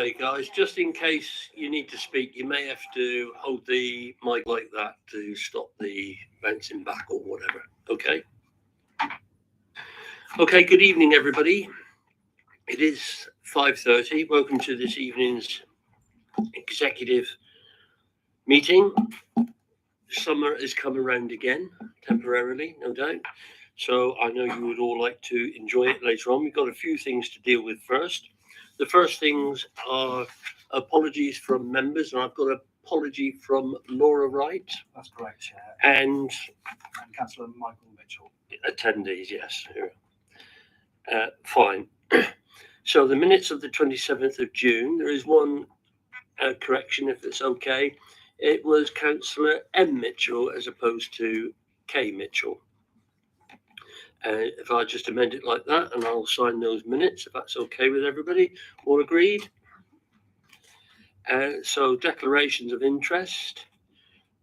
Okay, guys, just in case you need to speak, you may have to hold the mic like that to stop the bouncing back or whatever. Okay. Okay, good evening, everybody. It is 5:30. Welcome to this evening's executive meeting. Summer is coming around again, temporarily, no doubt. So I know you would all like to enjoy it later on. We've got a few things to deal with first. The first things are apologies from members, and I've got an apology from Laura Wright. That's correct, Chair. And Councillor Michael Mitchell. Attendees, yes. Fine. So the minutes of the 27th of June, there is one correction, if it's okay. It was Councillor M. Mitchell as opposed to K. Mitchell. If I just amend it like that, and I'll sign those minutes, if that's okay with everybody. All agreed? So declarations of interest,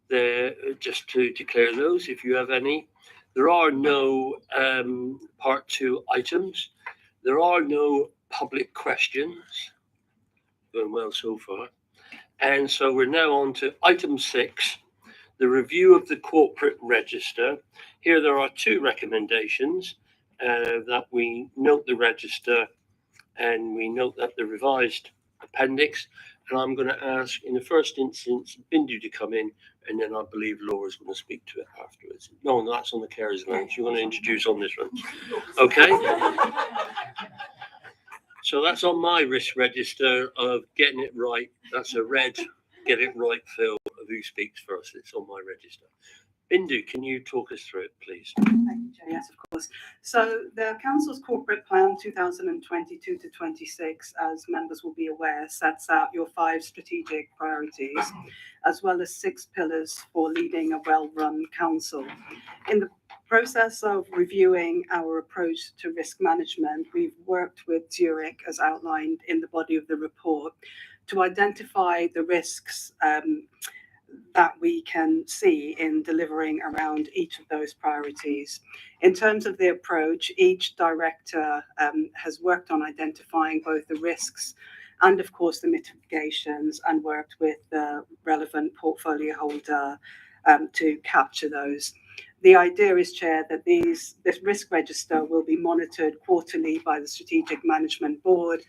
there, just to declare those, if you have any. There are no part 2 items. There are no public questions. Going well so far. And so we're now on to item 6, the review of the corporate register. Here there are 2 recommendations, that we note the register and we note that the revised appendix. And I'm going to ask, in the first instance, Bindu to come in, and then I believe Laura's going to speak to it afterwards. No, that's on the carers lounge. You're going to introduce on this one. Okay. So that's on my risk register of getting it right. That's a red, get it right, Phil, of who speaks first. It's on my register. Bindu, can you talk us through it, please? Thank you, Jay. Yes, of course. So the Council's Corporate Plan 2022 to 26, as members will be aware, sets out your 5 strategic priorities, as well as 6 pillars for leading a well-run council. In the process of reviewing our approach to risk management, we've worked with Zurich, as outlined in the body of the report, to identify the risks that we can see in delivering around each of those priorities. In terms of the approach, each director has worked on identifying both the risks and, of course, the mitigations, and worked with the relevant portfolio holder to capture those. The idea is, Chair, that this risk register will be monitored quarterly by the Strategic Management Board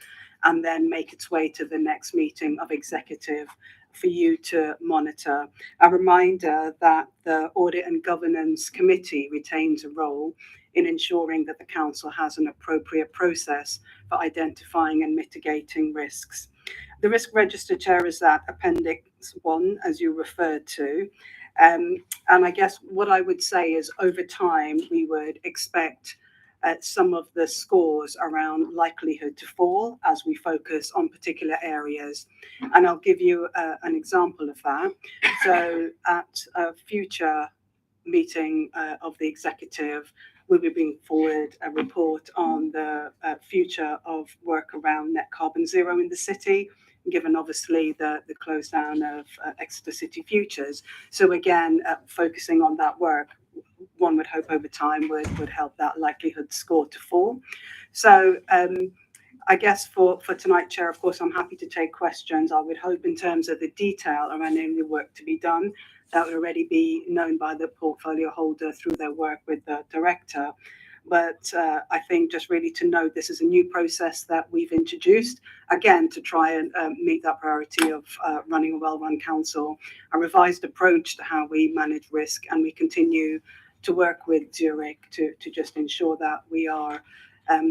and then make its way to the next meeting of executive for you to monitor. A reminder that the Audit and Governance Committee retains a role in ensuring that the Council has an appropriate process for identifying and mitigating risks. The risk register, Chair, is that Appendix 1, as you referred to. And I guess what I would say is, over time, we would expect some of the scores around likelihood to fall as we focus on particular areas. And I'll give you an example of that. So at a future meeting of the executive, we'll be bringing forward a report on the future of work around net carbon zero in the city, given obviously the close down of Exeter City Futures. So again, focusing on that work, one would hope over time would help that likelihood score to fall. So I guess for tonight, Chair, of course, I'm happy to take questions. I would hope in terms of the detail around any work to be done, that would already be known by the portfolio holder through their work with the director. But I think just really to note, this is a new process that we've introduced, again, to try and meet that priority of running a well-run council, a revised approach to how we manage risk, and we continue to work with Zurich to just ensure that we are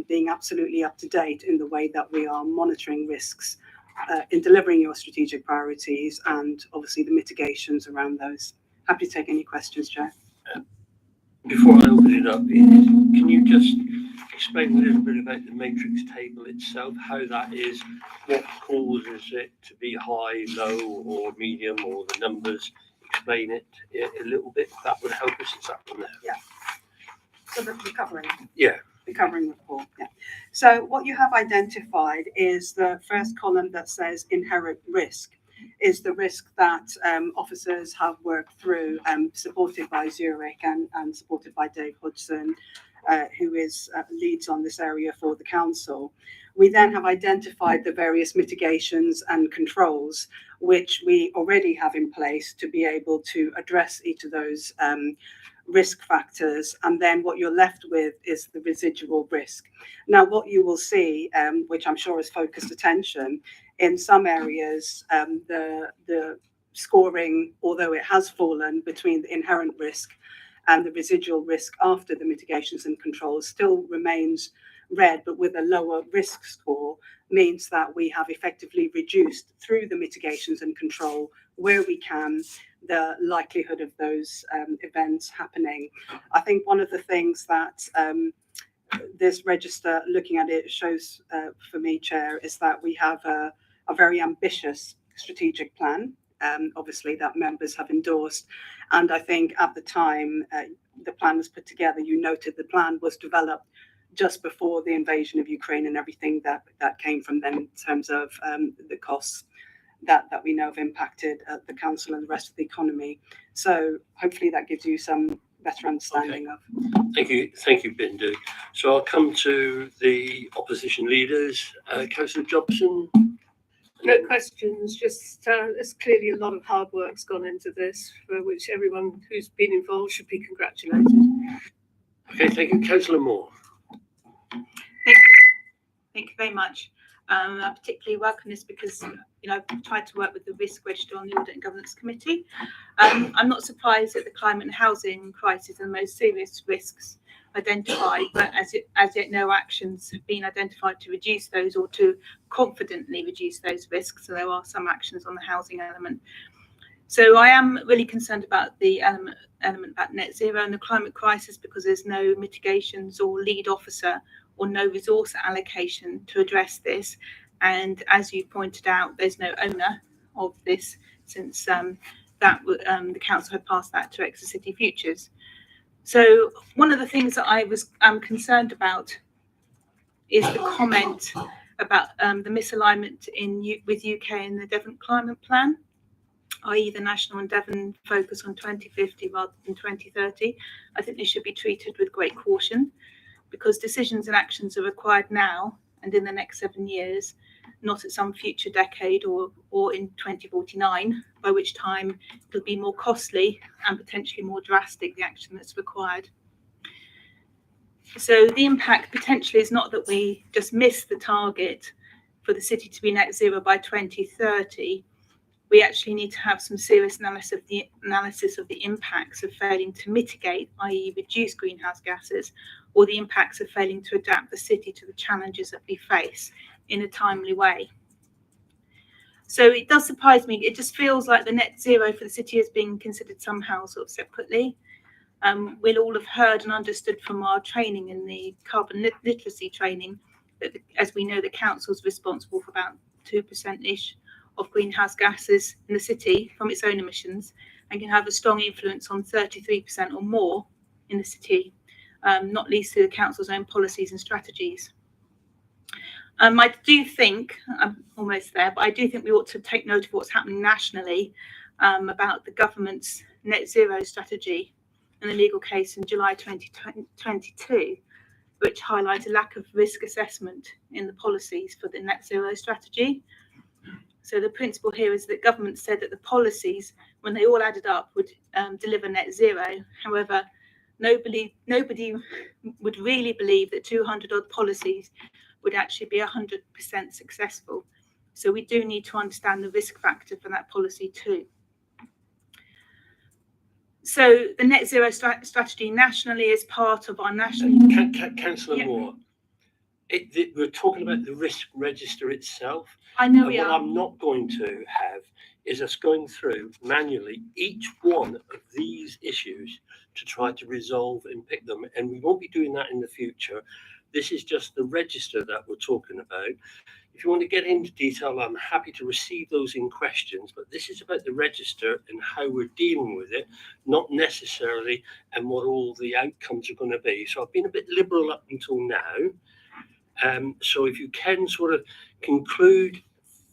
being absolutely up to date in the way that we are monitoring risks in delivering your strategic priorities, and obviously the mitigations around those. Happy to take any questions, Chair. Before I open it up, can you just explain a little bit about the matrix table itself, how that is, what causes it to be high, low, or medium, or the numbers? Explain it a little bit. That would help us. Is that one there? Yeah. So the recovering. Yeah. Recovering report. Yeah. So what you have identified is the first column that says inherent risk, is the risk that officers have worked through, supported by Zurich and supported by Dave Hodgson, who is leads on this area for the council. We then have identified the various mitigations and controls which we already have in place to be able to address each of those risk factors. And then what you're left with is the residual risk. Now, what you will see, which I'm sure has focused attention, in some areas, the scoring, although it has fallen between the inherent risk and the residual risk after the mitigations and controls, still remains red, but with a lower risk score, means that we have effectively reduced through the mitigations and control where we can the likelihood of those events happening. I think one of the things that this register, looking at it, shows for me, Chair, is that we have a very ambitious strategic plan, obviously, that members have endorsed. And I think at the time the plan was put together, you noted the plan was developed just before the invasion of Ukraine and everything that came from then in terms of the costs that we know have impacted the council and the rest of the economy. So hopefully that gives you some better understanding of. Thank you, Bindu. So I'll come to the opposition leaders. Councillor Jobson. No questions, just there's clearly a lot of hard work's gone into this, for which everyone who's been involved should be congratulated. Okay, thank you. Councillor Moore. Thank you very much. I particularly welcome this because I've tried to work with the risk register on the Audit and Governance Committee. I'm not surprised that the climate and housing crisis are the most serious risks identified, but as yet no actions have been identified to reduce those or to confidently reduce those risks. So there are some actions on the housing element. So I am really concerned about the element about net zero and the climate crisis, because there's no mitigations or lead officer or no resource allocation to address this. And as you pointed out, there's no owner of this, since the council had passed that to Exeter City Futures. So one of the things that I'm concerned about is the comment about the misalignment with UK and the Devon Climate Plan, i.e. the national and Devon focus on 2050 rather than 2030. I think this should be treated with great caution, because decisions and actions are required now and in the next 7 years, not at some future decade or in 2049, by which time it'll be more costly and potentially more drastic, the action that's required. So the impact potentially is not that we just miss the target for the city to be net zero by 2030. We actually need to have some serious analysis of the impacts of failing to mitigate, i.e. reduce greenhouse gases, or the impacts of failing to adapt the city to the challenges that we face in a timely way. So it does surprise me. It just feels like the net zero for the city is being considered somehow sort of separately. We'll all have heard and understood from our training in the carbon literacy training that, as we know, the council is responsible for about 2%-ish of greenhouse gases in the city from its own emissions, and can have a strong influence on 33% or more in the city, not least through the council's own policies and strategies. I do think, I'm almost there, but I do think we ought to take note of what's happening nationally about the government's net zero strategy and the legal case in July 2022, which highlight a lack of risk assessment in the policies for the net zero strategy. So the principle here is that government said that the policies, when they all added up, would deliver net zero. However, nobody would really believe that 200 odd policies would actually be 100% successful. So we do need to understand the risk factor for that policy too. So the net zero strategy nationally is part of our national. Councillor Moore, we're talking about the risk register itself. I know and we what are. I'm not going to have is us going through manually each one of these issues to try to resolve and pick them. And we won't be doing that in the future. This is just the register that we're talking about. If you want to get into detail, I'm happy to receive those in questions, but this is about the register and how we're dealing with it, not necessarily and what all the outcomes are going to be. So I've been a bit liberal up until now. So if you can sort of conclude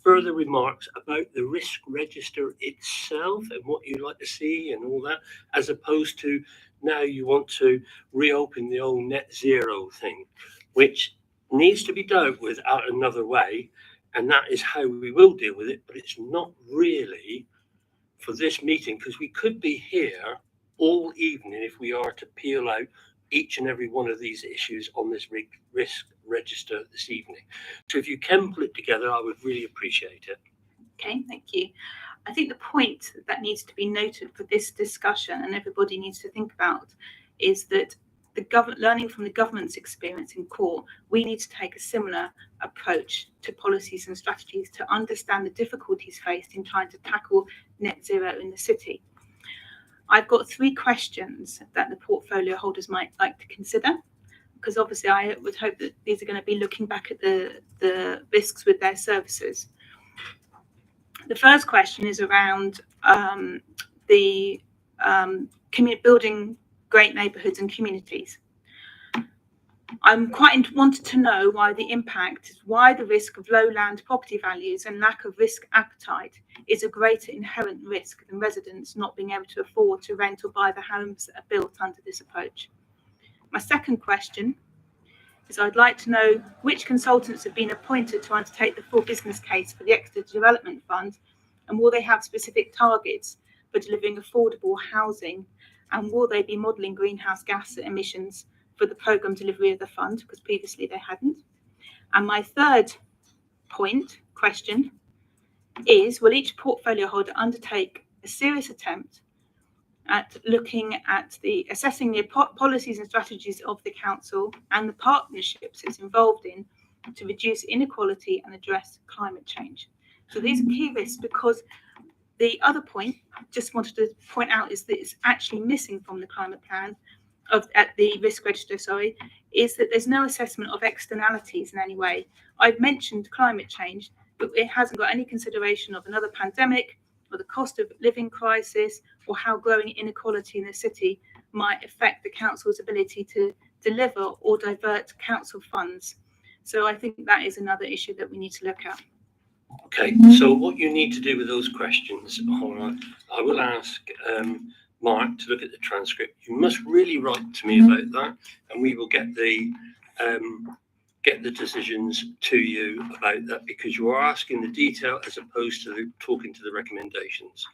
further remarks about the risk register itself and what you'd like to see and all that, as opposed to now you want to reopen the old net zero thing, which needs to be dealt with out another way, and that is how we will deal with it. But it's not really for this meeting, because we could be here all evening if we are to peel out each and every one of these issues on this risk register this evening. So if you can pull it together, I would really appreciate it. Okay, thank you. I think the point that needs to be noted for this discussion, and everybody needs to think about, is that learning from the government's experience in court, we need to take a similar approach to policies and strategies to understand the difficulties faced in trying to tackle net zero in the city. I've got 3 questions that the portfolio holders might like to consider, because obviously I would hope that these are going to be looking back at the risks with their services. The first question is around building great neighbourhoods and communities. I'm quite wanted to know why the risk of low land property values and lack of risk appetite is a greater inherent risk than residents not being able to afford to rent or buy the homes that are built under this approach. My second question is I'd like to know which consultants have been appointed to undertake the full business case for the Exeter Development Fund, and will they have specific targets for delivering affordable housing, and will they be modelling greenhouse gas emissions for the programme delivery of the fund, because previously they hadn't. And my third question is, will each portfolio holder undertake a serious attempt at looking at assessing the policies and strategies of the council and the partnerships it's involved in to reduce inequality and address climate change? So these are key risks, because the other point I just wanted to point out is that it's actually missing from the climate plan at the risk register, is that there's no assessment of externalities in any way. I've mentioned climate change, but it hasn't got any consideration of another pandemic, or the cost of living crisis, or how growing inequality in the city might affect the council's ability to deliver or divert council funds. So I think that is another issue that we need to look at. Okay, so what you need to do with those questions, I will ask Mark to look at the transcript. You must really write to me about that, and we will get the decisions to you about that, because you are asking the detail as opposed to talking to the recommendations.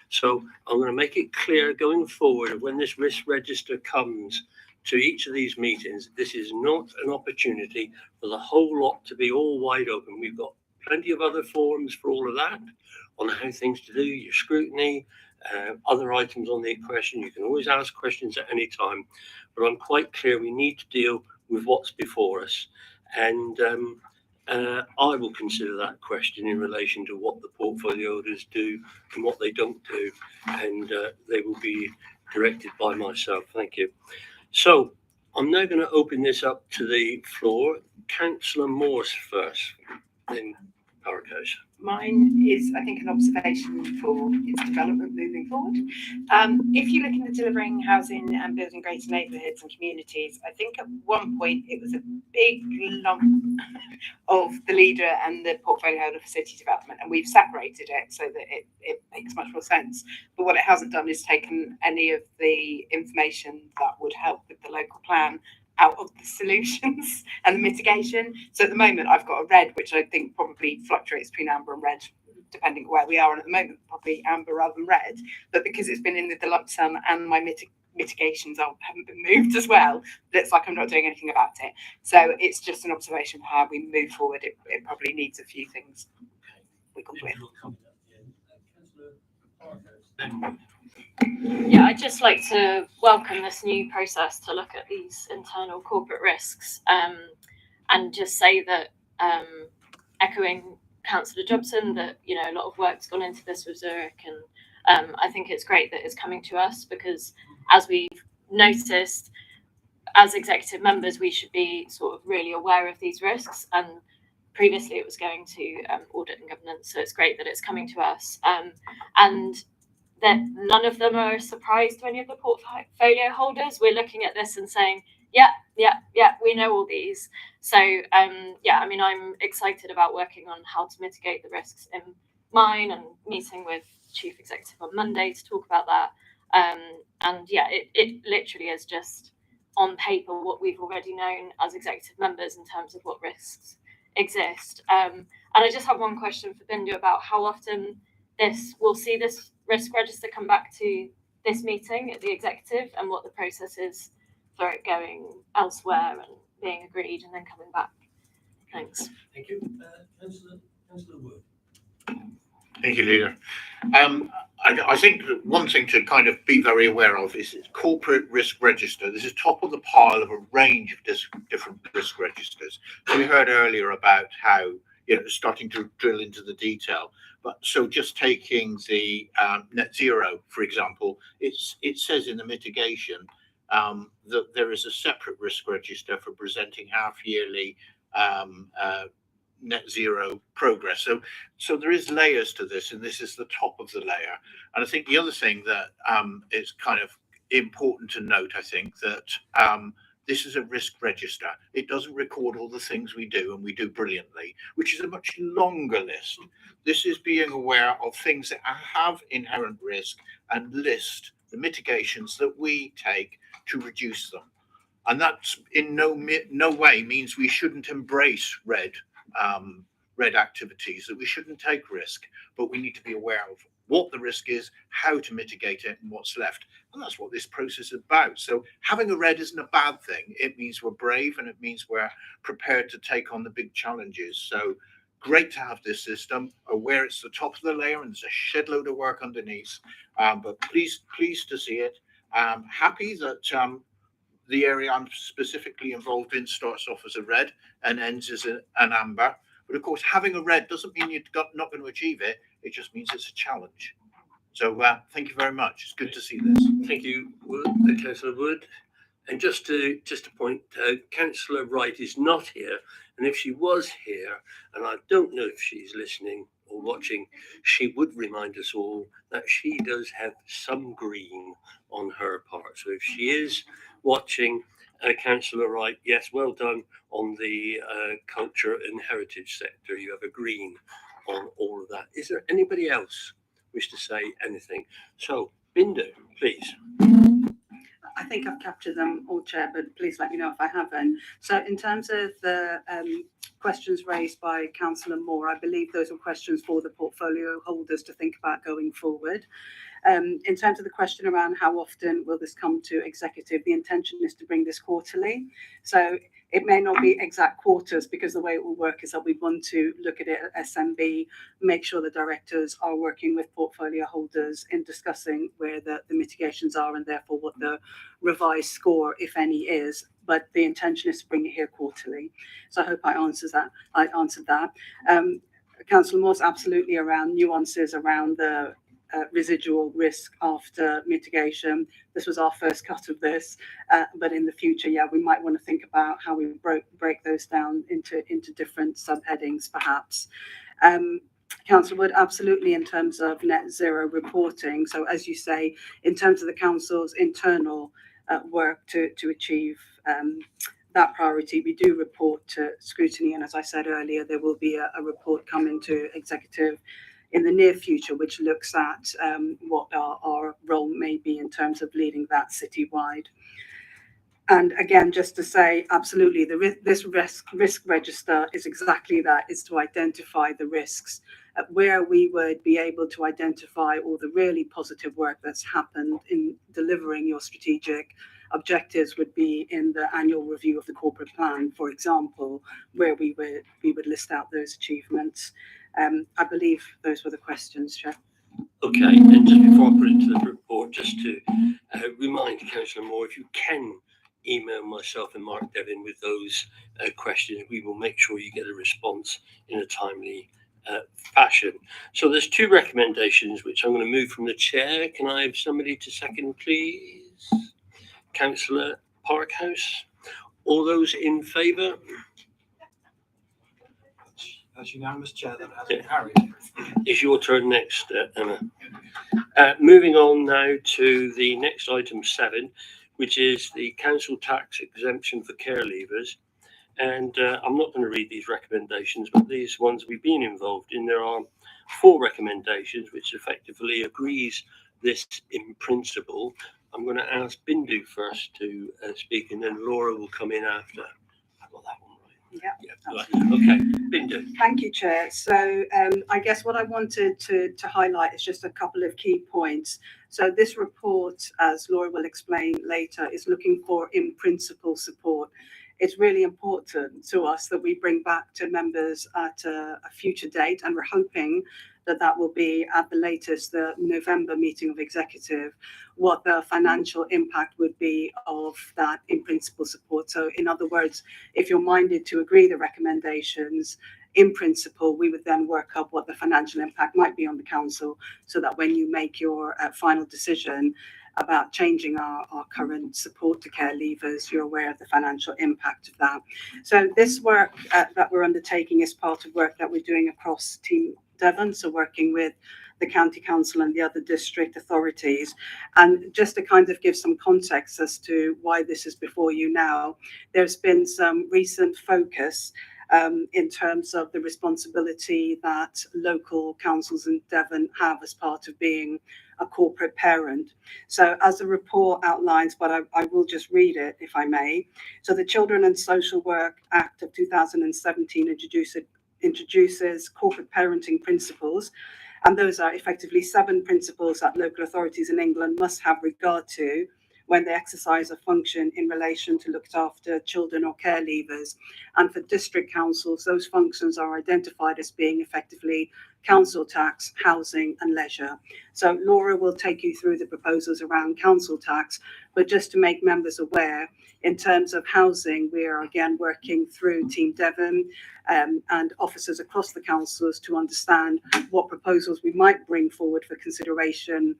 So I'm going to make it clear going forward, when this risk register comes to each of these meetings, this is not an opportunity for the whole lot to be all wide open. We've got plenty of other forums for all of that, on how things to do, your scrutiny, other items on the question. You can always ask questions at any time, but I'm quite clear we need to deal with what's before us. And I will consider that question in relation to what the portfolio holders do and what they don't do, and they will be directed by myself. Thank you. So I'm now going to open this up to the floor. Councillor Morse first, then Powercoast. Mine is, I think, an observation for its development moving forward. If you look into delivering housing and building greater neighbourhoods and communities, I think at one point it was a big lump of the leader and the portfolio holder for city development, and we've separated it so that it makes much more sense. But what it hasn't done is taken any of the information that would help with the local plan out of the solutions and the mitigation. So at the moment I've got a red, which I think probably fluctuates between amber and red depending on where we are, and at the moment probably amber rather than red, but because it's been in the lump sum and my mitigations haven't been moved as well, it's like I'm not doing anything about it. So it's just an observation for how we move forward. It probably needs a few things wiggled with. Yeah, I'd just like to welcome this new process to look at these internal corporate risks, and just say that, echoing Councillor Jobson, that a lot of work's gone into this with Zurich, and I think it's great that it's coming to us, because as we've noticed as executive members, we should be sort of really aware of these risks, and previously it was going to audit and governance, so it's great that it's coming to us, and that none of them are a surprise to any of the portfolio holders. We're looking at this and saying, yeah, we know all these. So, I'm excited about working on how to mitigate the risks in mine, and meeting with Chief Executive on Monday to talk about that. It literally is just on paper what we've already known as executive members in terms of what risks exist. And I just have one question for Bindu about how often we'll see this risk register come back to this meeting at the executive, and what the process is for it going elsewhere and being agreed and then coming back. Thanks. Thank you. Councillor Wood. Thank you, Leader. I think that one thing to kind of be very aware of is corporate risk register. This is top of the pile of a range of different risk registers. So we heard earlier about how, starting to drill into the detail. But so just taking the net zero, for example, it says in the mitigation that there is a separate risk register for presenting half-yearly net zero progress. So there is layers to this, and this is the top of the layer. And I think the other thing that is kind of important to note, I think, that this is a risk register. It doesn't record all the things we do, and we do brilliantly, which is a much longer list. This is being aware of things that have inherent risk and list the mitigations that we take to reduce them. And that in no way means we shouldn't embrace red activities, that we shouldn't take risk, but we need to be aware of what the risk is, how to mitigate it, and what's left. And that's what this process is about. So having a red isn't a bad thing. It means we're brave, and it means we're prepared to take on the big challenges. So great to have this system, aware it's the top of the layer and there's a shed load of work underneath, but pleased to see it. Happy that the area I'm specifically involved in starts off as a red and ends as an amber. But of course, having a red doesn't mean you're not going to achieve it. It just means it's a challenge. So thank you very much. It's good to see this. Thank you, Councillor Wood. And just to point out, Councillor Wright is not here. And if she was here, and I don't know if she's listening or watching, she would remind us all that she does have some green on her part. So if she is watching, Councillor Wright, yes, well done on the culture and heritage sector. You have a green on all of that. Is there anybody else wish to say anything? So, Bindu, please. I think I've captured them all, Chair, but please let me know if I haven't. So in terms of the questions raised by Councillor Moore, I believe those were questions for the portfolio holders to think about going forward. In terms of the question around how often will this come to executive, the intention is to bring this quarterly. So it may not be exact quarters, because the way it will work is that we want to look at it at SMB, make sure the directors are working with portfolio holders in discussing where the mitigations are, and therefore what the revised score, if any, is. But the intention is to bring it here quarterly. So I hope I answered that. Councillor Moore's absolutely around nuances around the residual risk after mitigation. This was our first cut of this, but in the future, yeah, we might want to think about how we break those down into different subheadings, perhaps. Councillor Wood, absolutely, in terms of net zero reporting. So as you say, in terms of the council's internal work to achieve that priority, we do report to scrutiny, and as I said earlier, there will be a report coming to executive in the near future, which looks at what our role may be in terms of leading that citywide. And again, just to say, absolutely, this risk register is exactly that, is to identify the risks. Where we would be able to identify all the really positive work that's happened in delivering your strategic objectives would be in the annual review of the corporate plan, for example, where we would list out those achievements. I believe those were the questions, Chair. Okay, and just before I put it into the report, just to remind Councillor Moore, if you can email myself and Mark Devin with those questions, we will make sure you get a response in a timely fashion. So there's two recommendations which I'm going to move from the chair. Can I have somebody to second, please? Councillor Parkhouse. All those in favour? That's unanimous, Chair. That has been carried. It's your turn next, Emma. Moving on now to the next item 7, which is the council tax exemption for care leavers. And I'm not going to read these recommendations, but these ones we've been involved in. There are 4 recommendations, which effectively agrees this in principle. I'm going to ask Bindu first to speak, and then Laura will come in after. I got that one right. Yeah. Right. Okay, Bindu. Thank you, Chair. So I guess what I wanted to highlight is just a couple of key points. So this report, as Laura will explain later, is looking for in principle support. It's really important to us that we bring back to members at a future date, and we're hoping that that will be at the latest the November meeting of Executive, what the financial impact would be of that in principle support. So in other words, if you're minded to agree the recommendations, in principle, we would then work up what the financial impact might be on the council, so that when you make your final decision about changing our current support to care leavers, you're aware of the financial impact of that. So this work that we're undertaking is part of work that we're doing across Team Devon, so working with the County Council and the other district authorities. And just to kind of give some context as to why this is before you now, there's been some recent focus in terms of the responsibility that local councils in Devon have as part of being a corporate parent. So as the report outlines, but I will just read it if I may. So the Children and Social Work Act of 2017 introduces corporate parenting principles, and those are effectively 7 principles that local authorities in England must have regard to when they exercise a function in relation to look after children or care leavers. And for district councils, those functions are identified as being effectively council tax, housing and leisure. So Laura will take you through the proposals around council tax, but just to make members aware, in terms of housing, we are again working through Team Devon and officers across the councils to understand what proposals we might bring forward for consideration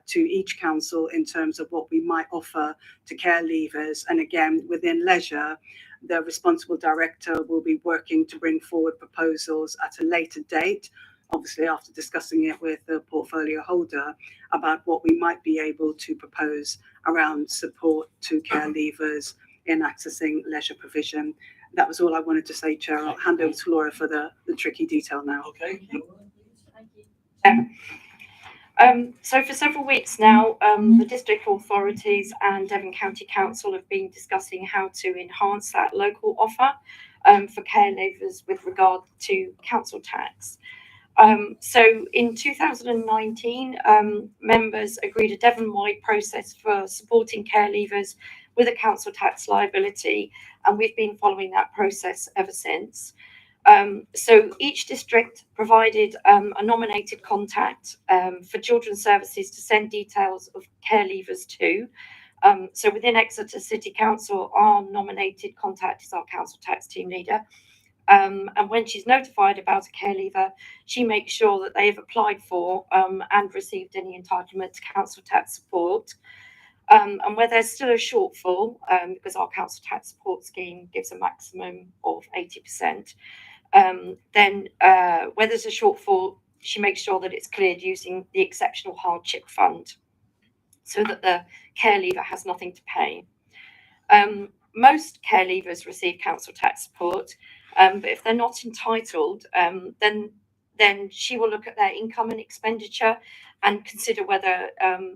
to each council in terms of what we might offer to care leavers. And again, within leisure, the responsible director will be working to bring forward proposals at a later date, obviously after discussing it with the portfolio holder, about what we might be able to propose around support to care leavers in accessing leisure provision. That was all I wanted to say, Chair. I'll hand over to Laura for the tricky detail now. Okay. Thank you. So for several weeks now, the district authorities and Devon County Council have been discussing how to enhance that local offer for care leavers with regard to council tax. So in 2019, members agreed a Devon-wide process for supporting care leavers with a council tax liability, and we've been following that process ever since. So each district provided a nominated contact for children's services to send details of care leavers to. So within Exeter City Council, our nominated contact is our council tax team leader. And when she's notified about a care leaver, she makes sure that they have applied for and received any entitlement to council tax support. And where there's still a shortfall, because our council tax support scheme gives a maximum of 80%, then where there's a shortfall, she makes sure that it's cleared using the exceptional hardship fund, so that the care leaver has nothing to pay. Most care leavers receive council tax support, but if they're not entitled, then she will look at their income and expenditure and consider whether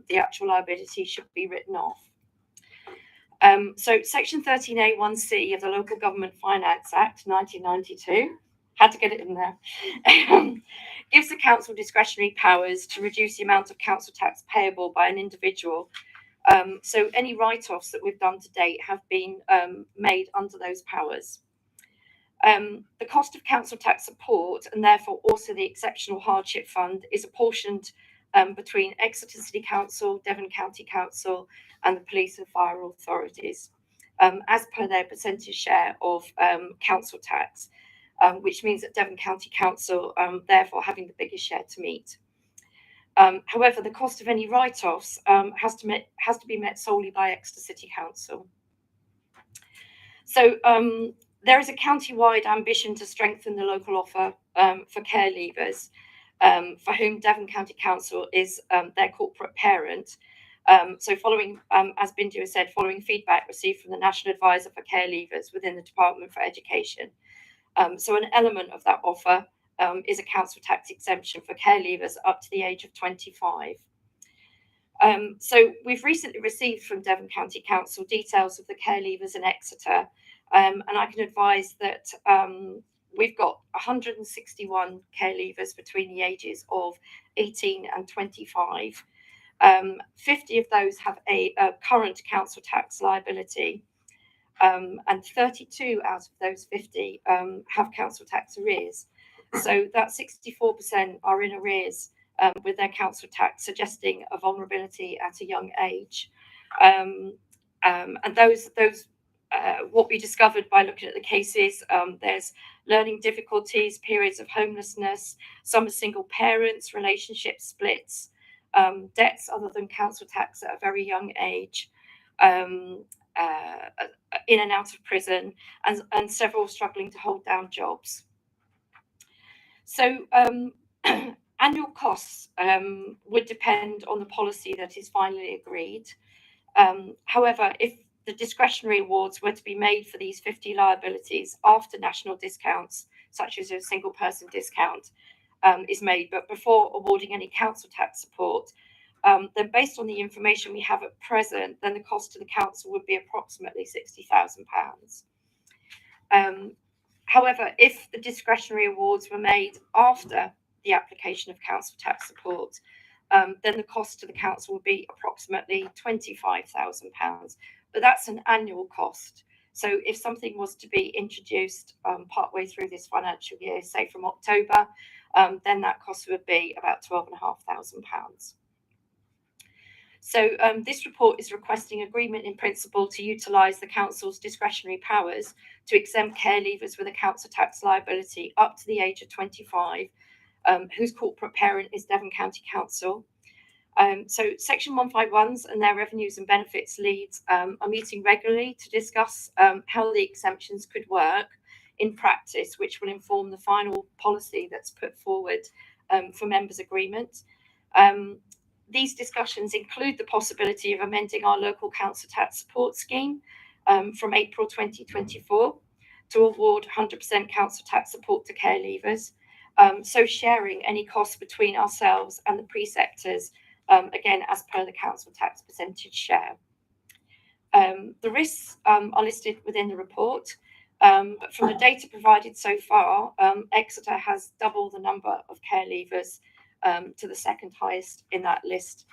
the actual liability should be written off. So Section 13A1C of the Local Government Finance Act 1992, had to get it in there, gives the council discretionary powers to reduce the amount of council tax payable by an individual. So any write-offs that we've done to date have been made under those powers. The cost of council tax support, and therefore also the exceptional hardship fund, is apportioned between Exeter City Council, Devon County Council and the police and fire authorities, as per their percentage share of council tax, which means that Devon County Council therefore having the biggest share to meet. However, the cost of any write-offs has to be met solely by Exeter City Council. So there is a county-wide ambition to strengthen the local offer for care leavers, for whom Devon County Council is their corporate parent. So following, as Bindu has said, following feedback received from the National Advisor for Care Leavers within the Department for Education. So an element of that offer is a council tax exemption for care leavers up to the age of 25. So we've recently received from Devon County Council details of the care leavers in Exeter, and I can advise that we've got 161 care leavers between the ages of 18 and 25. 50 of those have a current council tax liability, and 32 out of those 50 have council tax arrears. So that 64% are in arrears with their council tax, suggesting a vulnerability at a young age. And those what we discovered by looking at the cases, there's learning difficulties, periods of homelessness, some are single parents, relationship splits, debts other than council tax at a very young age, in and out of prison, and several struggling to hold down jobs. So annual costs would depend on the policy that is finally agreed. However, if the discretionary awards were to be made for these 50 liabilities after national discounts, such as a single person discount, is made, but before awarding any council tax support, then based on the information we have at present, then the cost to the council would be approximately £60,000. However, if the discretionary awards were made after the application of council tax support, then the cost to the council would be approximately £25,000. But that's an annual cost. So if something was to be introduced partway through this financial year, say from October, then that cost would be about £12,500. So this report is requesting agreement in principle to utilise the council's discretionary powers to exempt care leavers with a council tax liability up to the age of 25, whose corporate parent is Devon County Council. So Section 151s and their revenues and benefits leads are meeting regularly to discuss how the exemptions could work in practice, which will inform the final policy that's put forward for members' agreement. These discussions include the possibility of amending our local council tax support scheme from April 2024 to award 100% council tax support to care leavers, so sharing any costs between ourselves and the preceptors, again, as per the council tax percentage share. The risks are listed within the report, but from the data provided so far, Exeter has double the number of care leavers to the second highest in that list,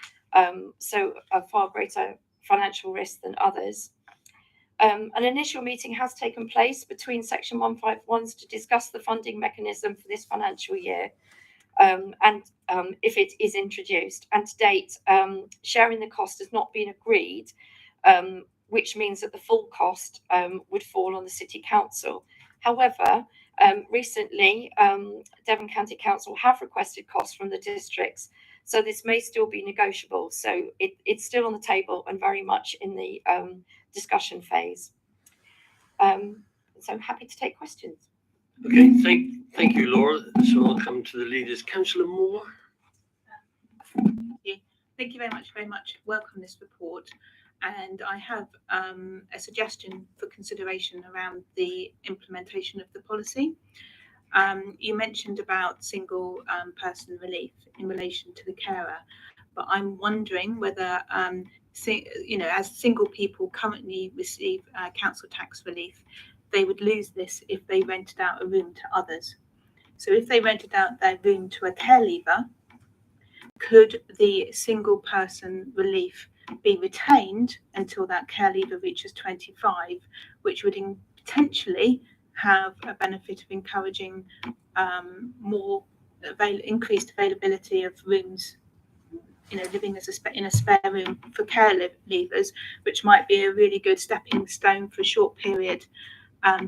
so a far greater financial risk than others. An initial meeting has taken place between Section 151s to discuss the funding mechanism for this financial year, and if it is introduced. And to date, sharing the cost has not been agreed, which means that the full cost would fall on the City Council. However, recently, Devon County Council have requested costs from the districts, so this may still be negotiable. So it's still on the table and very much in the discussion phase. So I'm happy to take questions. Okay, thank you, Laura. So I'll come to the leaders. Councillor Moore. Thank you very much. Welcome this report. And I have a suggestion for consideration around the implementation of the policy. You mentioned about single person relief in relation to the carer, but I'm wondering whether, as single people currently receive council tax relief, they would lose this if they rented out a room to others. So if they rented out their room to a care leaver, could the single person relief be retained until that care leaver reaches 25, which would potentially have a benefit of encouraging more increased availability of rooms, living as in a spare room for care leavers, which might be a really good stepping stone for a short period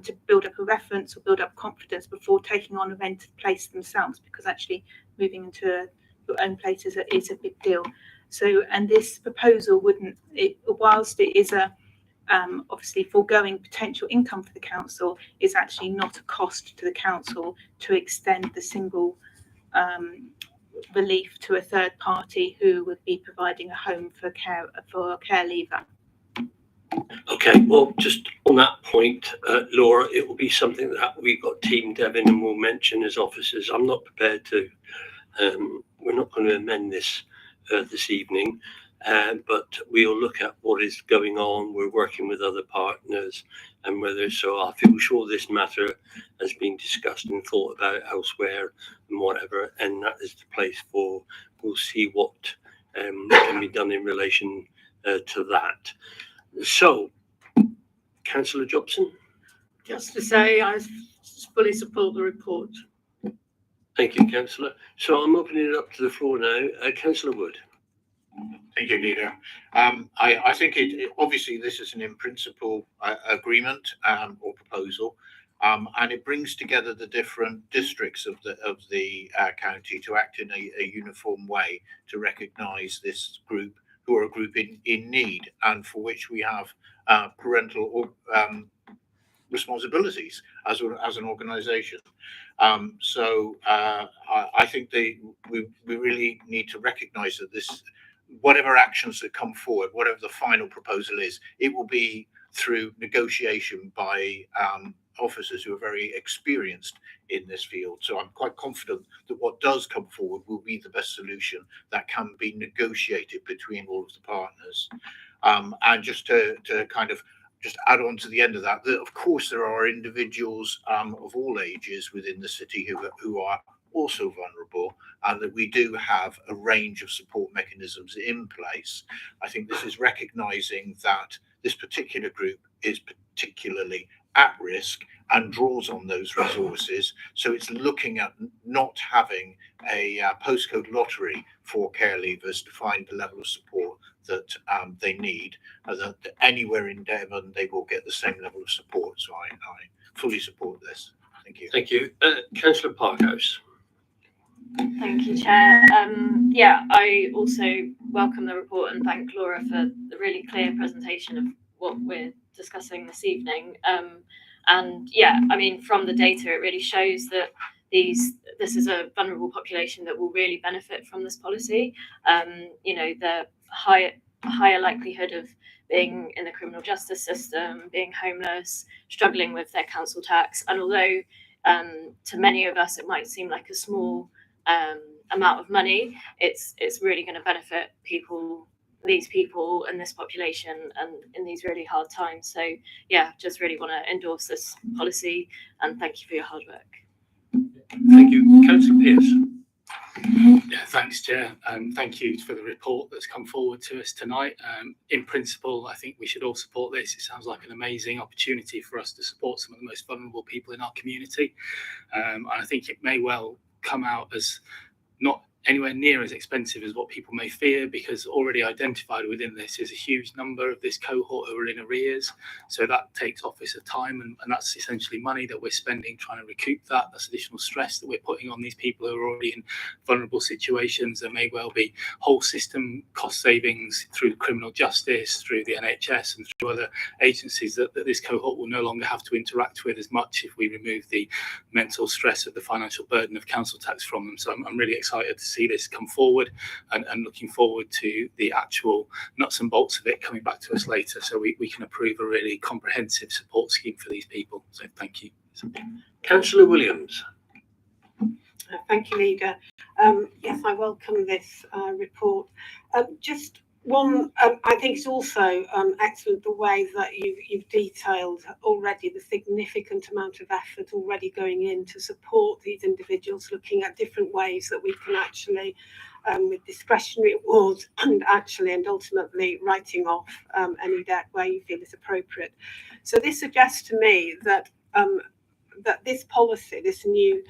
to build up a reference or build up confidence before taking on a rented place themselves, because actually moving into your own place is a big deal. So, and this proposal whilst it is a obviously foregoing potential income for the council, is actually not a cost to the council to extend the single relief to a third party who would be providing a home for a care leaver. Okay, well, just on that point, Laura, it will be something that we've got Team Devon and we'll mention as officers. I'm not prepared to, we're not going to amend this this evening. But we'll look at what is going on. We're working with other partners, and so I feel sure this matter has been discussed and thought about elsewhere and whatever, and that is the place for. We'll see what can be done in relation to that. So, Councillor Jobson. Just to say, I fully support the report. Thank you, Councillor. So I'm opening it up to the floor now. Councillor Wood. Thank you, Leader. I think obviously this is an in principle agreement or proposal, and it brings together the different districts of the county to act in a uniform way to recognise this group, who are a group in need and for which we have parental responsibilities as an organisation. So I think we really need to recognise that this, whatever actions that come forward, whatever the final proposal is, it will be through negotiation by officers who are very experienced in this field. So I'm quite confident that what does come forward will be the best solution that can be negotiated between all of the partners. And just to kind of just add on to the end of that, of course there are individuals of all ages within the city who are also vulnerable, and that we do have a range of support mechanisms in place. I think this is recognising that this particular group is particularly at risk and draws on those resources. So it's looking at not having a postcode lottery for care leavers to find the level of support that they need, that anywhere in Devon they will get the same level of support. So I fully support this. Thank you. Thank you. Councillor Parkhouse. Thank you, Chair. Yeah, I also welcome the report and thank Laura for the really clear presentation of what we're discussing this evening. And yeah, I mean, from the data, it really shows that this is a vulnerable population that will really benefit from this policy. You know, the higher likelihood of being in the criminal justice system, being homeless, struggling with their council tax, and although to many of us it might seem like a small amount of money, it's really going to benefit these people and this population and in these really hard times. So yeah, just really want to endorse this policy and thank you for your hard work. Thank you. Councillor Pearce. Yeah, thanks, Chair, and thank you for the report that's come forward to us tonight. In principle, I think we should all support this. It sounds like an amazing opportunity for us to support some of the most vulnerable people in our community. And I think it may well come out as not anywhere near as expensive as what people may fear, because already identified within this is a huge number of this cohort who are in arrears. So that takes officer time, and that's essentially money that we're spending trying to recoup that. That's additional stress that we're putting on these people who are already in vulnerable situations. There may well be whole system cost savings through criminal justice, through the NHS and through other agencies that this cohort will no longer have to interact with as much if we remove the mental stress of the financial burden of council tax from them. So I'm really excited to see this come forward and looking forward to the actual nuts and bolts of it coming back to us later, so we can approve a really comprehensive support scheme for these people. So thank you. Councillor Williams. Thank you, Leader. Yes, I welcome this report. Just one, I think it's also excellent the way that you've detailed already the significant amount of effort already going in to support these individuals, looking at different ways that we can actually, with discretionary awards and ultimately writing off any debt where you feel is appropriate. So this suggests to me that that this policy, this new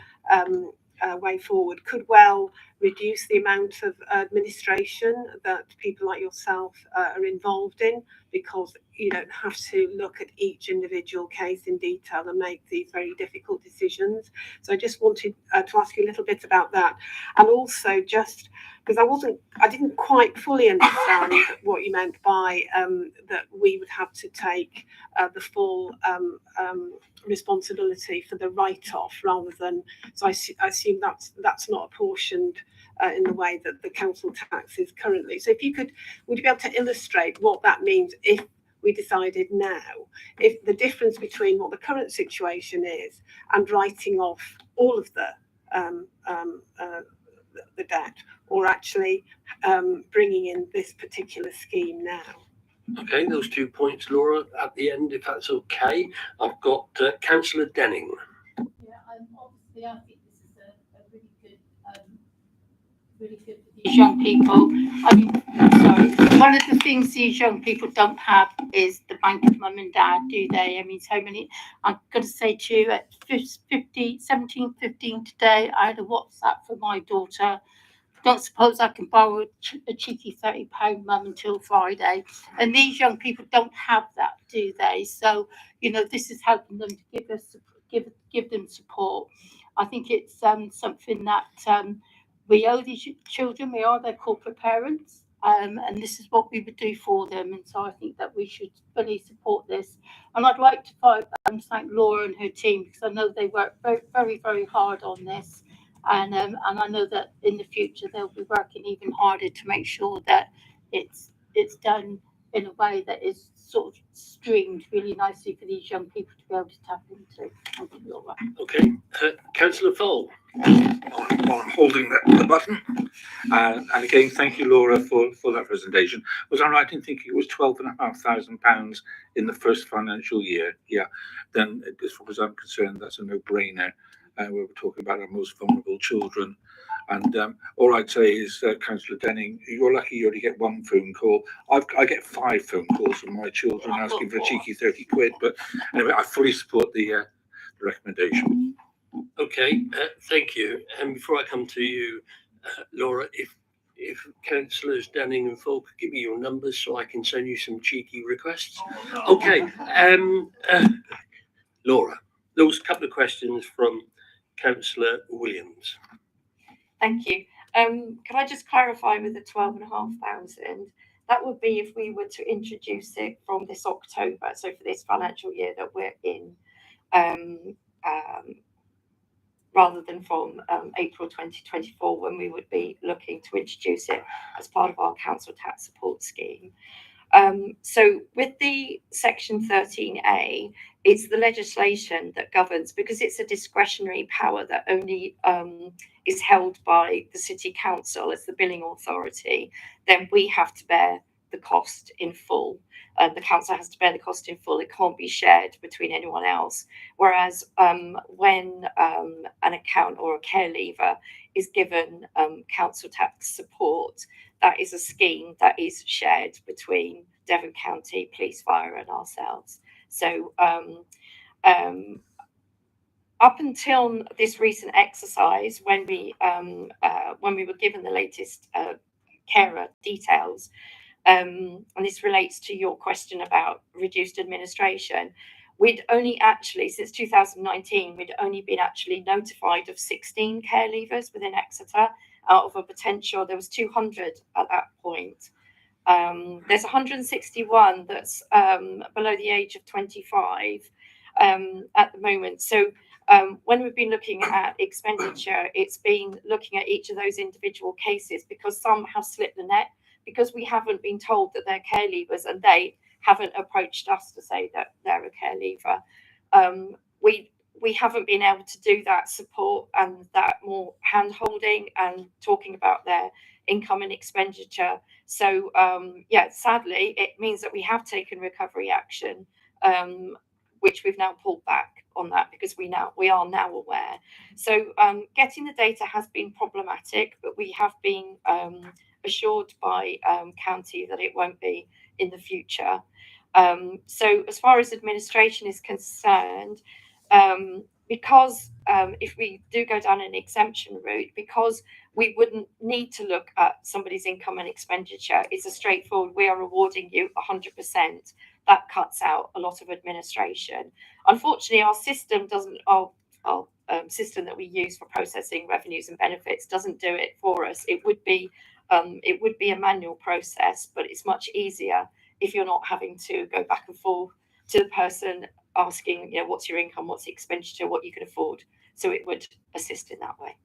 way forward, could well reduce the amount of administration that people like yourself are involved in, because you don't have to look at each individual case in detail and make these very difficult decisions. So I just wanted to ask you a little bit about that, and also just because I didn't quite fully understand what you meant by that we would have to take the full responsibility for the write-off rather than, so I assume that's not apportioned in the way that the council tax is currently. So if you could, would you be able to illustrate what that means if we decided now, if the difference between what the current situation is and writing off all of the the debt, or actually bringing in this particular scheme now. Okay, those 2 points, Laura, at the end, if that's okay. I've got Councillor Denning. Yeah, obviously I think this is a really good for these young people. I mean, sorry, one of the things these young people don't have is the bank of mum and dad, do they? I mean, so many, I'm going to say to you, at 17:15 today, I had a WhatsApp from my daughter. Don't suppose I can borrow a cheeky £30 mum until Friday. And these young people don't have that, do they? So, you know, this is helping them to give them support. I think it's something that we owe these children. We are their corporate parents, and this is what we would do for them. And so I think that we should fully support this. And I'd like to thank Laura and her team, because I know they work very, very, very hard on this. And I know that in the future they'll be working even harder to make sure that it's done in a way that is sort of streamed really nicely for these young people to be able to tap into. Thank you, Laura. Okay, Councillor Fole. On holding the button. And again, thank you, Laura, for that presentation. Was I right in thinking it was £12,500 in the first financial year? Yeah, then as far as I'm concerned, that's a no-brainer. We're talking about our most vulnerable children. And all I'd say is, Councillor Denning, you're lucky you only get one phone call. I get 5 phone calls from my children asking for a cheeky 30 quid. But anyway, I fully support the recommendation. Okay, thank you. And before I come to you, Laura, if Councillors Denning and Fole could give me your numbers so I can send you some cheeky requests. Okay, Laura, those couple of questions from Councillor Williams. Thank you. Can I just clarify with the 12,500? That would be if we were to introduce it from this October, so for this financial year that we're in, rather than from April 2024, when we would be looking to introduce it as part of our council tax support scheme. So with the section 13A, it's the legislation that governs, because it's a discretionary power that only is held by the city council as the billing authority, then we have to bear the cost in full. The council has to bear the cost in full. It can't be shared between anyone else. Whereas when an account or a care leaver is given council tax support, that is a scheme that is shared between Devon County Police, Fire and ourselves. So up until this recent exercise, when we were given the latest carer details, and this relates to your question about reduced administration, we'd only actually, since 2019, we'd only been actually notified of 16 care leavers within Exeter out of a potential, there was 200 at that point. There's 161 that's below the age of 25 at the moment. So when we've been looking at expenditure, it's been looking at each of those individual cases, because some have slipped the net, because we haven't been told that they're care leavers and they haven't approached us to say that they're a care leaver. We haven't been able to do that support and that more hand holding and talking about their income and expenditure. So yeah, sadly, it means that we have taken recovery action, which we've now pulled back on that, because we are now aware. So getting the data has been problematic, but we have been assured by county that it won't be in the future. So as far as administration is concerned, because if we do go down an exemption route, because we wouldn't need to look at somebody's income and expenditure, it's a straightforward, we are awarding you 100%. That cuts out a lot of administration. Unfortunately, our system doesn't, our system that we use for processing revenues and benefits doesn't do it for us. It would be a manual process, but it's much easier if you're not having to go back and forth to the person asking, you know, what's your income, what's the expenditure, what you can afford. So it would assist in that way.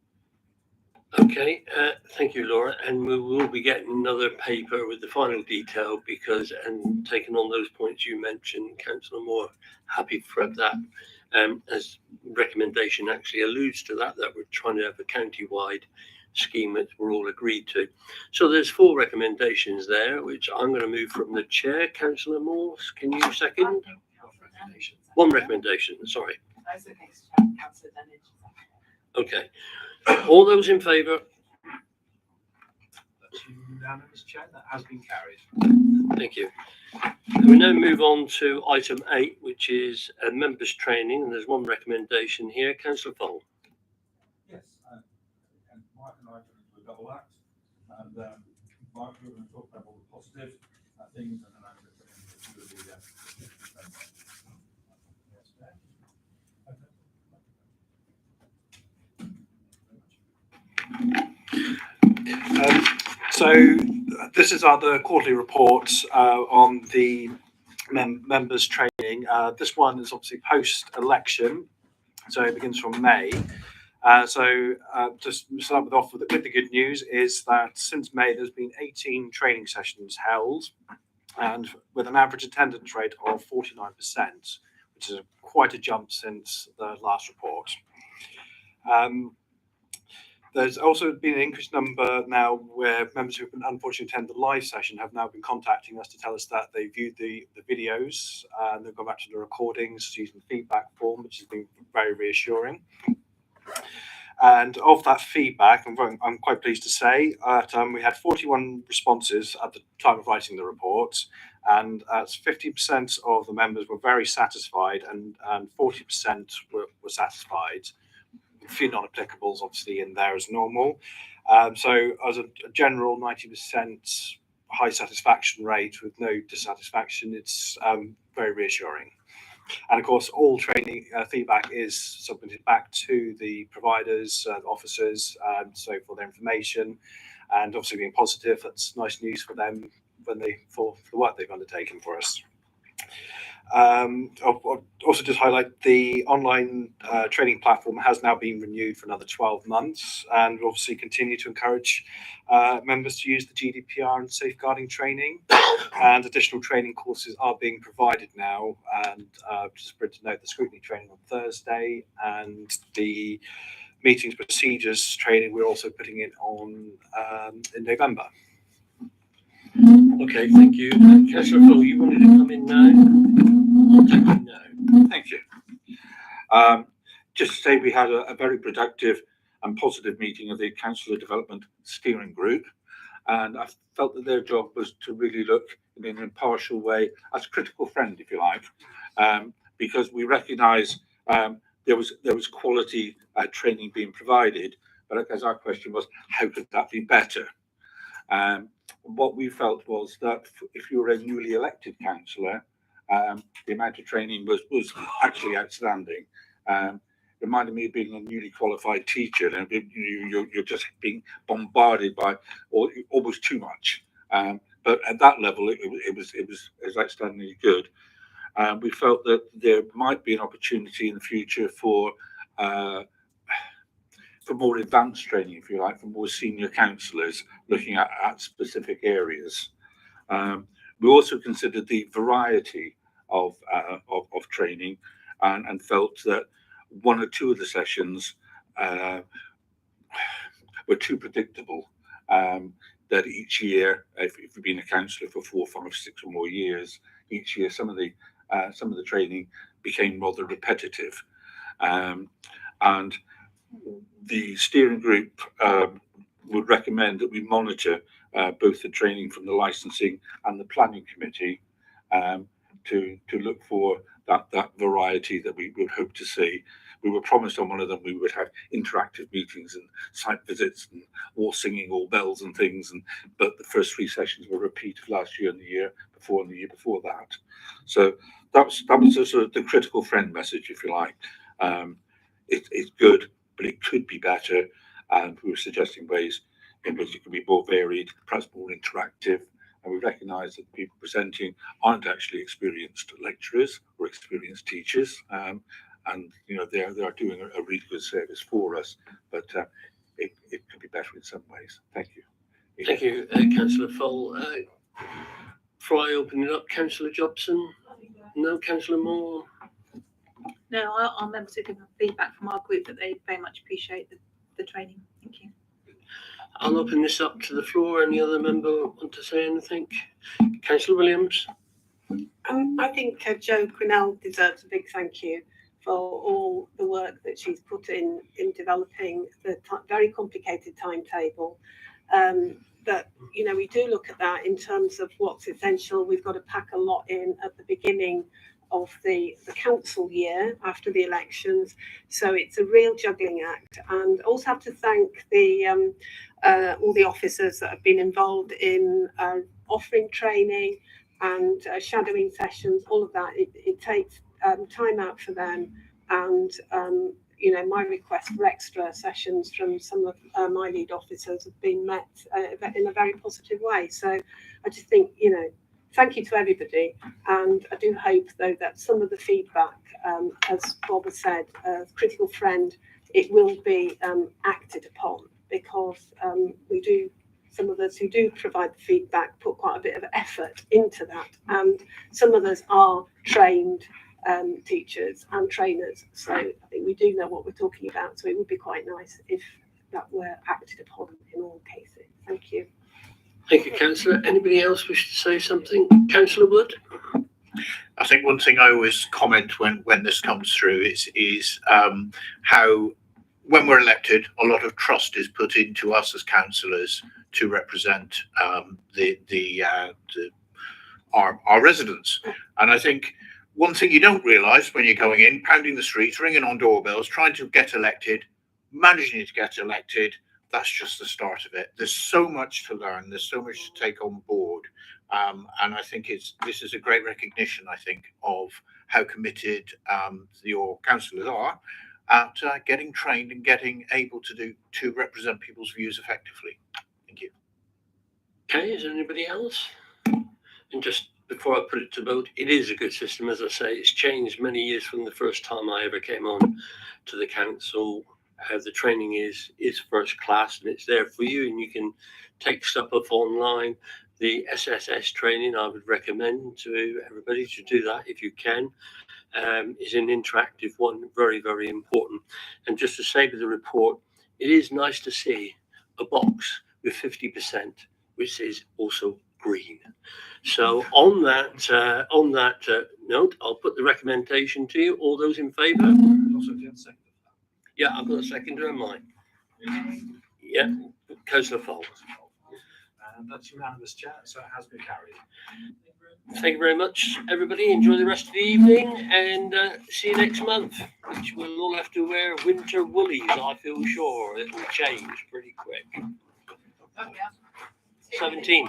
Okay, thank you, Laura. And we will be getting another paper with the final detail, because, and taking on those points you mentioned, Councillor Moore, happy for that. As recommendation actually alludes to that we're trying to have a county-wide scheme which were all agreed to. So there's 4 recommendations there, which I'm going to move from the chair. Councillor Morse, can you second? One recommendation, sorry. Okay. All those in favour? That's unanimous, Chair. That has been carried. Thank you. We now move on to item 8, which is members' training, and there's one recommendation here. Councillor Fowle. Yes, and Mark and I are going to do a double act, and Mark, you're going to talk about all the positive things, and then I'm going to put in a few of the So this is the quarterly report on the members training. This one is obviously post-election, so it begins from May. Just to start off with the good news is that since May there's been 18 training sessions held, and with an average attendance rate of 49%, which is quite a jump since the last report. There's also been an increased number now where members who've been unfortunately attend the live session have now been contacting us to tell us that they viewed the videos and they've gone back to the recordings using the feedback form, which has been very reassuring. And of that feedback, I'm quite pleased to say that we had 41 responses at the time of writing the report, and 50% of the members were very satisfied, and 40% were satisfied. A few non-applicables obviously in there as normal. So as a general 90% high satisfaction rate with no dissatisfaction, it's very reassuring. And of course, all training feedback is submitted back to the providers, officers, so for their information, and obviously being positive, that's nice news for them for the work they've undertaken for us. I'll also just highlight the online training platform has now been renewed for another 12 months, and we'll obviously continue to encourage members to use the GDPR and safeguarding training, and additional training courses are being provided now. And just to note, the scrutiny training on Thursday and the meetings procedures training we're also putting it on in November. Okay, thank you. Councillor Fowle, you wanted to come in now? No. Thank you. Just to say we had a very productive and positive meeting of the Councillor Development Steering Group, and I felt that their job was to really look in an impartial way as a critical friend, if you like, because we recognise there was quality training being provided, but I guess our question was, how could that be better? What we felt was that if you were a newly elected councillor, the amount of training was actually outstanding. Reminded me of being a newly qualified teacher, and you're just being bombarded by almost too much. But at that level, it was outstandingly good. We felt that there might be an opportunity in the future for more advanced training, if you like, for more senior councillors looking at specific areas. We also considered the variety of training, and felt that one or two of the sessions were too predictable. That each year, if you've been a councillor for 4, 5, 6 or more years, each year some of the training became rather repetitive, and the steering group would recommend that we monitor both the training from the licensing and the planning committee to look for that variety that we would hope to see. We were promised on one of them we would have interactive meetings and site visits and all singing, all bells and things, but the first 3 sessions were repeat of last year and the year before and the year before that. So that was sort of the critical friend message, if you like. It's good, but it could be better, and we were suggesting ways in which it could be more varied, perhaps more interactive. And we recognise that the people presenting aren't actually experienced lecturers or experienced teachers, and they are doing a really good service for us, but it could be better in some ways. Thank you. Thank you, Councillor Fowle. Before I open it up, Councillor Jobson? No, Councillor Moore? No, our members have given feedback from our group that they very much appreciate the training. Thank you. I'll open this up to the floor. Any other member want to say anything? Councillor Williams. I think Jo Quinnell deserves a big thank you for all the work that she's put in developing the very complicated timetable. That, you know, we do look at that in terms of what's essential. We've got to pack a lot in at the beginning of the council year after the elections, so it's a real juggling act. And also have to thank the all the officers that have been involved in offering training and shadowing sessions. All of that, it takes time out for them, and you know, my request for extra sessions from some of my lead officers have been met in a very positive way. So I just think, you know, thank you to everybody, and I do hope though that some of the feedback, as Bob has said, critical friend, it will be acted upon, because we do, some of us who do provide the feedback put quite a bit of effort into that, and some of us are trained teachers and trainers, so I think we do know what we're talking about, so it would be quite nice if that were acted upon in all cases. Thank you. Thank you, Councillor. Anybody else wish to say something? Councillor Wood. I think one thing I always comment when this comes through is how, when we're elected, a lot of trust is put into us as councillors to represent our residents. And I think one thing you don't realise when you're going in, pounding the streets, ringing on doorbells, trying to get elected, managing to get elected, that's just the start of it. There's so much to learn. There's so much to take on board. And I think this is a great recognition, I think, of how committed your councillors are at getting trained and getting able to represent people's views effectively. Thank you. Okay, is there anybody else? And just before I put it to vote, it is a good system. As I say, it's changed many years from the first time I ever came on to the council. The training is first class, and it's there for you, and you can take stuff up online. The SSS training, I would recommend to everybody to do that if you can. Is an interactive one, very, very important. And just to say with the report, it is nice to see a box with 50%, which is also green. So on that note, I'll put the recommendation to you. All those in favour? Yeah, I've got a seconder in mind. Yeah, Councillor Fold. And that's unanimous, Chair, so it has been carried. Thank you very much, everybody. Enjoy the rest of the evening, and see you next month, which we'll all have to wear winter woolies, I feel sure. It will change pretty quick. 17.